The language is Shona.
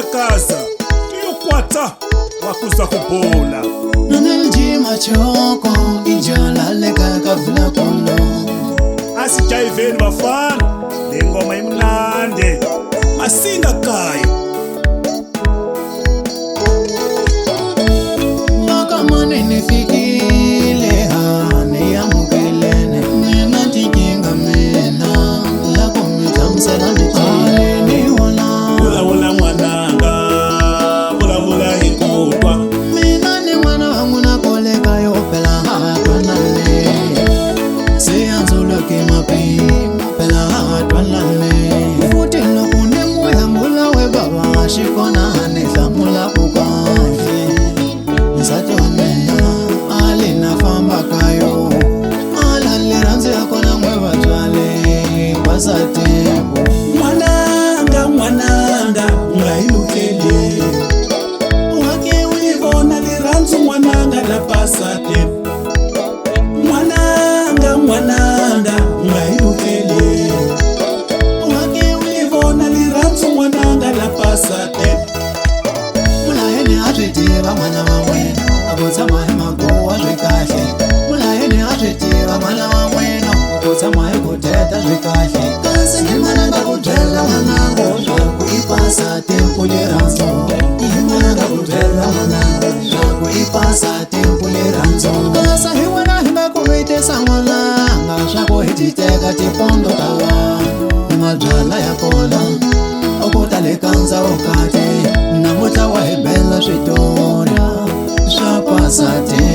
nakaza tiyokwata wakuza kubola Nananjima choko ijola leka kavula kuno asijayiveni bafana le ngoma imnande masinga kayo makamane nifikile hane ya mukelene nena tikinga mena la kumitamsela mitile ni wula wula mwananga wula wula ikutwa mina ni mwana wangu na koleka yopela hatwanane siyanzuloke mapi pela hatwanane futi lokune moya mula we baba shikona hane samula kukafi Satwana alina famba kayo alaliranzi akona mwewa twale wasatembo mwananga ungayilukele wake uyibona liranzi mwananga lapasate mwananga ungayilukele wake uyibona liranzi mwananga lapasate mulayeni atwitiba mwana wa mweno akutsa mahema kuwa zwikahle mulayeni atwitiba mwana wa mweno akutsa mahe kuteta zwikahle kasi ni mwana ngakutela mwanango zvakuipasa tempu liranzo imwana ngakutela mwanango zvakuipasa tempu liranzo kasa hiwena hingakuitesa mwananga zvakuhititeka tipondo kavanhu madzvala yakona okutalekanza ukate namuta wahibela switora swa pasate